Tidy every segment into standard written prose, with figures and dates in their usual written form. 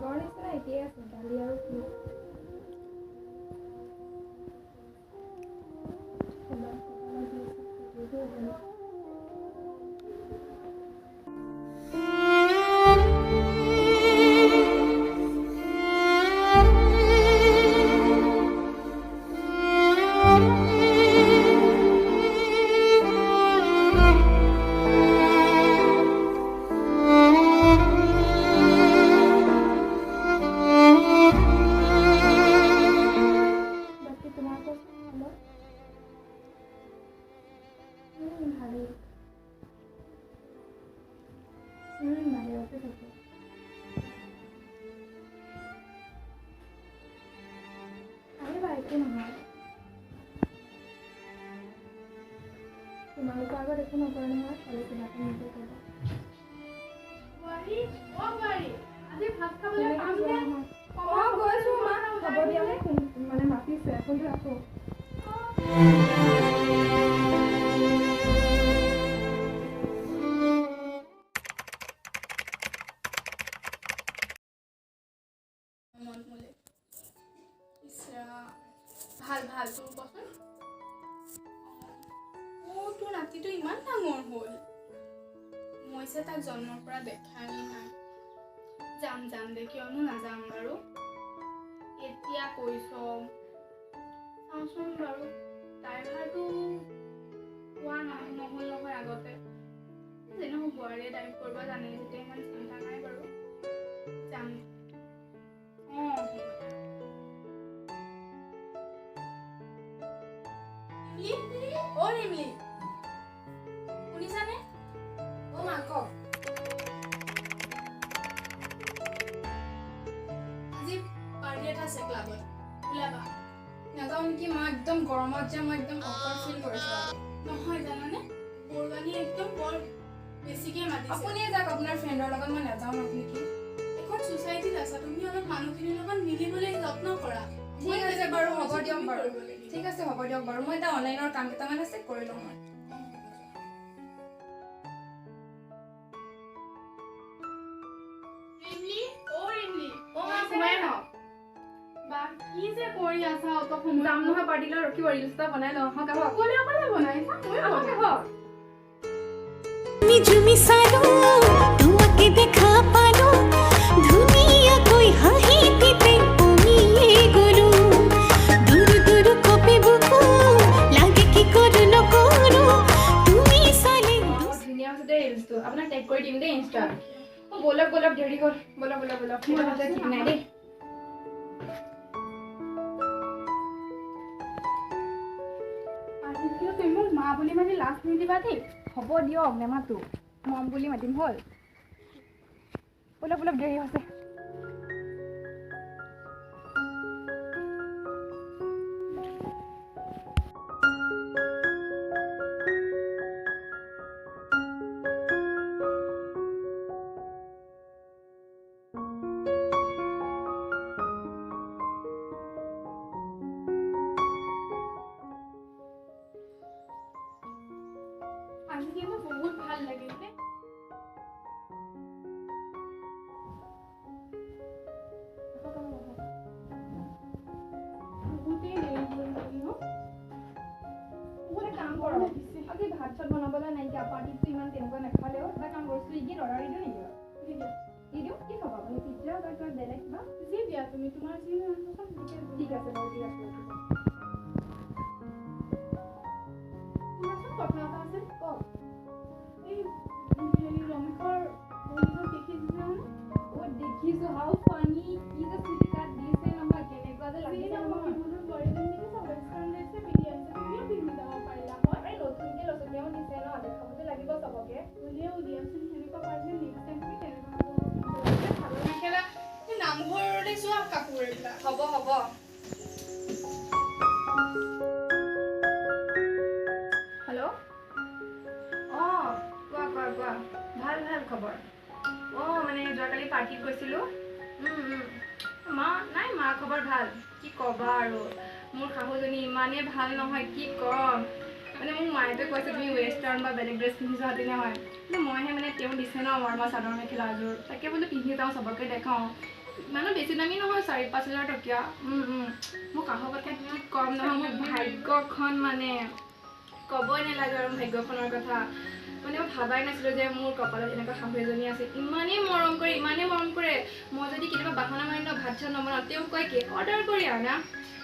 আগৰ নিচিনা একেই আছে গালি আৰু কি তোমালোকৰ আগত একো নকৰে নহয় খালি কিবাটো নিজে কৰিব আজি ভাত খাবলৈ পাম নে গৈছো মা হ'ব দিয়া মানে মাতিছে ফোনটো ৰাখো ভাল ভাল তোৰ কচোন তোৰ নাতিটো ইমান ডাঙৰ হ'ল মই যে তাক জন্মৰ পৰা দেখাই নাই যাম যাম দে কিয়নো নাযাম বাৰু এতিয়া কৈছ চাওঁচোন বাৰু ড্ৰাইভাৰটো পোৱা নহ'ল নহয় আগতে যেনেহওক বোৱাৰীয়ে ড্ৰাইভ কৰিব জানে যেতিয়া ইমান চিন্তা নাই বাৰু যাম শুনিছানে মা কওক আজি পাৰ্টি এটা আছে ক্লাবত ওলাবা নাযাওঁ নেকি মা একদম গৰমত যে মই একদম অকৱাৰ্ড ফিল কৰিছোঁ নহয় জানানে বৰবানী একদম বৰ বেছিকৈ মাতিছে আপুনিয়ে যাওক আপোনাৰ ফ্ৰেণ্ডৰ লগত মই নাযাওঁ নেকি এখন ছ'চাইটিত আছা তুমি অলপ মানুহখিনিৰ লগত মিলিবলৈ যত্ন কৰা ঠিক আছে বাৰু হ'ব দিয়ক বাৰু ঠিক আছে হ'ব দিয়ক বাৰু মই এটা অনলাইনৰ কাম কেইটামান আছে কৰি লওঁ মই কি যে কৰি আছা অত সময় যাম নহয় পাৰ্টিলৈ ৰখিব ৰিলছ এটা বনাই লওঁ হক অকলে অকলে বনাইছা মই হক ঝুমি সালো তোমাকে দেখা পালো দুনিয়া কই হাহি দিতে কমিয়ে গলো দূর দূর কপে বুকু লাগে কি করু ন করু তুমি সালে ধুনীয়া আছে ৰিলছটো আপোনাক টেগ কৰি দিম দেই ইনষ্টা বলক বলক দেৰি হ'ল বলক বলক বলক মোৰ হাতে ঠিক নাই দেই তুমি মোক মা বুলি মাতি লাজ নিদিবা দেই হ'ব দিয়ক নেমাতো মম বুলি মাতিম হ'ল বলক বলক দেৰি হৈছে আজি মোৰ বহুত ভাল লাগিছে বহুতেই দেৰি হ'ল বহুত কাম কৰক আজি ভাত চাত বনাবলৈ নাইকিয়া পাৰ্টিটো ইমান তেনেকুৱা নাখালেও এটা কাম কৰোঁ চুইগিত অৰ্ডাৰ দি দিওঁ নেকি দি দিওঁ কি খাবা আপুনি পিজ্জা বা কিবা বেলেগ কিবা যি দিয়া তুমি তোমাৰ যি ঠিক আছে বাৰু ঠিক আছে কথা এটা আছে কওক ৰমেশৰ দেখিছো হাউ ফানি কি যে চুলি কাট দিছে নহয় কেনেকুৱা যে লাগিছে নহয় নতুনকে লচনীয়াও দিছে ন দেখাবতো লাগিব চবকে হ'লেও দিয়াচোন সেনেকুৱা পাৰিলে নেক্সট টাইম তুমি তেনেকুৱা ভালো মেখেলা নামঘৰলৈ যোৱা কাপোৰ এইবিলাক হ'ব হ'ব হেল্ল' অঁ কোৱা কোৱা কোৱা ভাল ভাল খবৰ অঁ মানে যোৱাকালি পাৰ্টিত গৈছিলোঁ মা নাই মাৰ খবৰ ভাল কি ক'বা আৰু মোৰ শাহুজনী ইমানেই ভাল নহয় কি ক'ম মানে মোক মায়েতো কৈছে তুমি ৱেষ্টাৰ্ণ বা বেলেগ ড্ৰেছ পিন্ধি যোৱা তেনেহয় কিন্তু মইহে মানে তেওঁ দিছে ন মৰমা চাদৰ মেখেলা এযোৰ তাকে বোলো পিন্ধি যাওঁ চবকে দেখাওঁ মানে বেছি দামী নহয় 4-5 হাজাৰ টকীয়া মোৰ কাহৰ কথা কি কম নহয় মোৰ ভাগ্যখন মানে ক'বই নালাগে আৰু ভাগ্যখনৰ কথা মানে মই ভাবাই নাছিলোঁ যে মোৰ কপালত এনেকুৱা শাহু এজনী আছে ইমানেই মৰম কৰে মই যদি কেতিয়াবা বাহানা মাৰি ভাত চাত নবনাওঁ তেওঁ কয় কি অৰ্ডাৰ কৰি আনা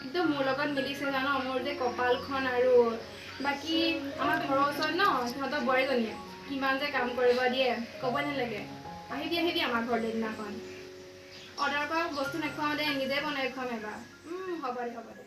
কিন্তু মোৰ লগত মিলিছে জানো মোৰ যে কপালখন আৰু বাকী আমাৰ ঘৰৰ ওচৰত ন সিহঁতৰ বোৱাৰীজনীয়ে কিমান যে কাম কৰিব দিয়ে ক'বই নালাগে আহিবি আমাৰ ঘৰলৈ দিনাখন অৰ্ডাৰ কৰা বস্তু নেখুৱাওঁ দে নিজে বনাই খুৱাম এবাৰ হ'ব দে